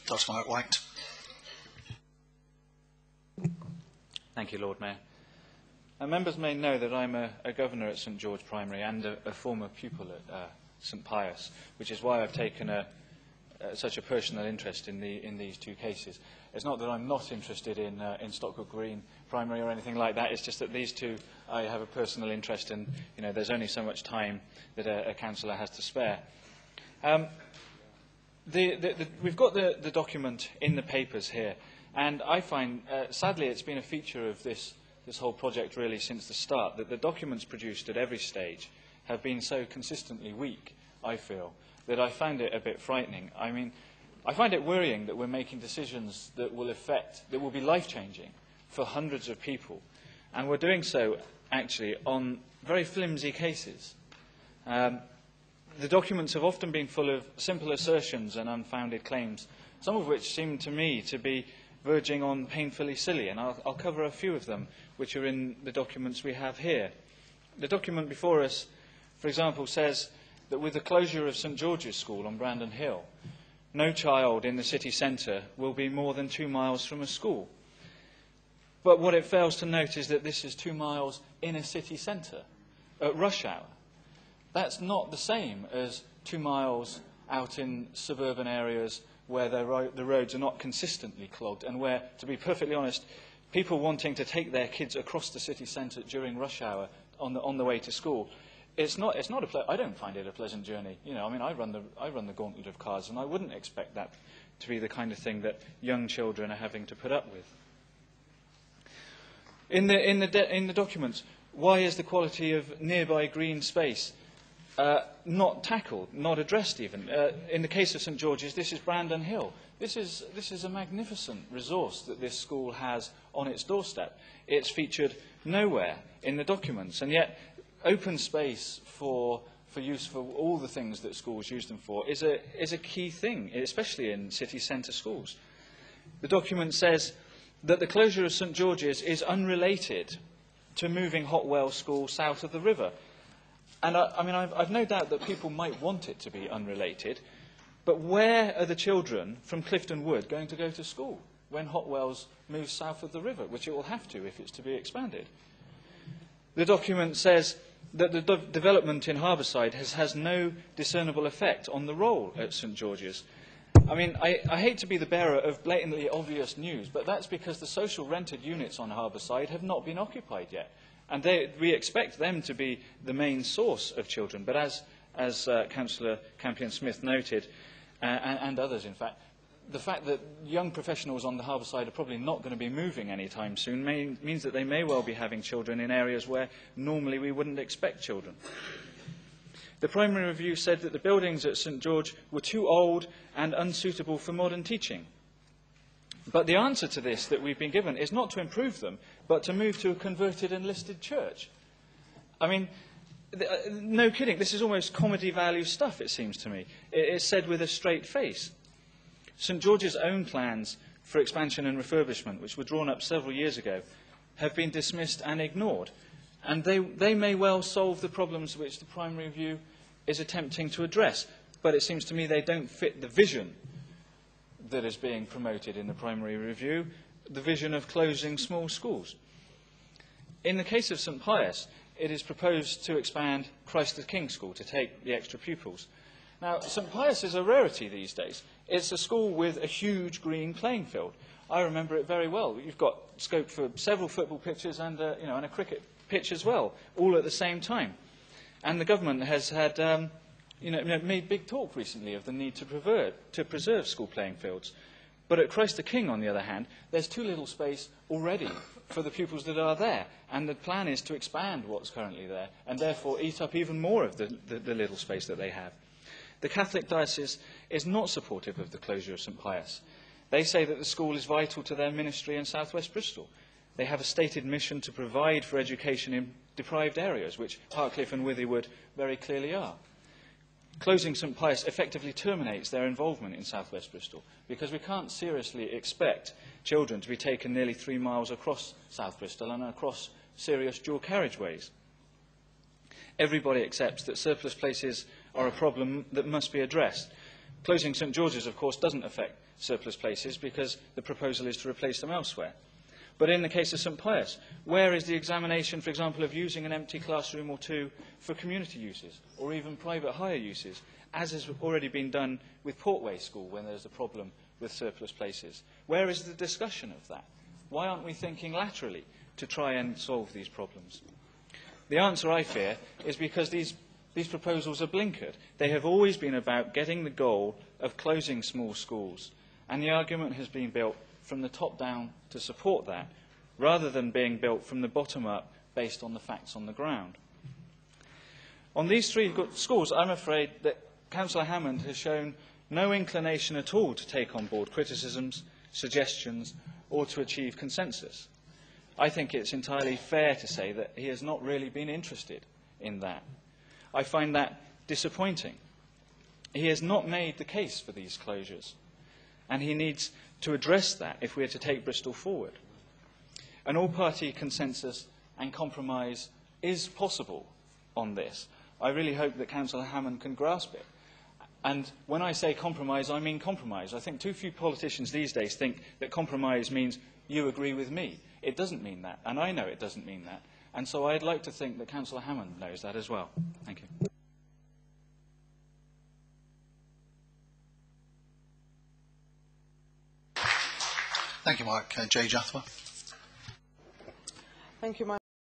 Cllr Mark Wright. Thank you, Lord Mayor. Members may know that I'm a governor at St George Primary and a former pupil at St Pius, which is why I've taken such a personal interest in these two cases. It's not that I'm not interested in Stockwell Green Primary or anything like that. It's just that these two I have a personal interest in. You know, there's only so much time that a councillor has to spare. We've got the document in the papers here, and I find, sadly, it's been a feature of this whole project really since the start, that the documents produced at every stage have been so consistently weak, I feel, that I find it a bit frightening. I mean, I find it worrying that we're making decisions that will be life-changing for hundreds of people, and we're doing so, actually, on very flimsy cases. The documents have often been full of simple assertions and unfounded claims, some of which seem to me to be verging on painfully silly, and I'll cover a few of them, which are in the documents we have here. The document before us, for example, says that with the closure of St George's School on Brandon Hill, no child in the city centre will be more than 2 miles from a school. But what it fails to note is that this is 2 miles in a city centre at rush hour. That's not the same as 2 miles out in suburban areas where the roads are not consistently clogged and where, to be perfectly honest, people wanting to take their kids across the city centre during rush hour on the way to school, I don't find it a pleasant journey. You know, I mean, I run the gauntlet of cars, and I wouldn't expect that to be the kind of thing that young children are having to put up with. In the documents, why is the quality of nearby green space not tackled, not addressed even? In the case of St George's, this is Brandon Hill. This is a magnificent resource that this school has on its doorstep. It's featured nowhere in the documents, and yet open space for use for all the things that schools use them for is a key thing, especially in city centre schools. The document says that the closure of St George's is unrelated to moving Hotwell School south of the river. And I've no doubt that people might want it to be unrelated, but where are the children from Clifton Wood going to go to school when Hotwells moves south of the river, which it will have to if it's to be expanded? The document says that the development in Harbourside has no discernible effect on the role at St George's. I mean, I hate to be the bearer of blatantly obvious news, but that's because the social rented units on Harbourside have not been occupied yet. And we expect them to be the main source of children. But as Councillor Campion-Smith noted, and others in fact, the fact that young professionals on the Harbourside are probably not going to be moving anytime soon means that they may well be having children in areas where normally we wouldn't expect children. The primary review said that the buildings at St George were too old and unsuitable for modern teaching. But the answer to this that we've been given is not to improve them, but to move to a converted and listed church. I mean, no kidding, this is almost comedy value stuff, it seems to me. It's said with a straight face. St George's own plans for expansion and refurbishment, which were drawn up several years ago, have been dismissed and ignored. And they may well solve the problems which the primary review is attempting to address. But it seems to me they don't fit the vision that is being promoted in the primary review, the vision of closing small schools. In the case of St Pius, it is proposed to expand Christ the King School to take the extra pupils. Now, St Pius is a rarity these days. It's a school with a huge green playing field. I remember it very well. You've got scope for several football pitches and a cricket pitch as well, all at the same time. And the government has had made big talk recently of the need to preserve school playing fields. But at Christ the King, on the other hand, there's too little space already for the pupils that are there. And the plan is to expand what's currently there and therefore eat up even more of the little space that they have. The Catholic diocese is not supportive of the closure of St Pius. They say that the school is vital to their ministry in southwest Bristol. They have a stated mission to provide for education in deprived areas, which Hartcliffe and Withywood very clearly are. Closing St Pius effectively terminates their involvement in southwest Bristol, because we can't seriously expect children to be taken nearly 3 miles across South Bristol and across serious dual carriageways. Everybody accepts that surplus places are a problem that must be addressed, Closing St George's, of course, doesn't affect surplus places because the proposal is to replace them elsewhere. But in the case of St Pius, where is the examination, for example, of using an empty classroom or two for community uses or even private hire uses, as has already been done with Portway School when there's a problem with surplus places? Where is the discussion of that? Why aren't we thinking laterally to try and solve these problems? The answer, I fear, is because these proposals are blinkered. They have always been about getting the goal of closing small schools, and the argument has been built from the top down to support that, rather than being built from the bottom up based on the facts on the ground. On these three schools, I'm afraid that Councillor Hammond has shown no inclination at all to take on board criticisms, suggestions, or to achieve consensus. I think it's entirely fair to say that he has not really been interested in that. I find that disappointing. He has not made the case for these closures, and he needs to address that if we are to take Bristol forward. An all-party consensus and compromise is possible on this. I really hope that Councillor Hammond can grasp it. And when I say compromise, I mean compromise. I think too few politicians these days think that compromise means you agree with me. It doesn't mean that, and I know it doesn't mean that. And so I'd like to think that Councillor Hammond knows that as well. Thank you. Thank you, Mark. Jay Jathwa. Thank you, Mark.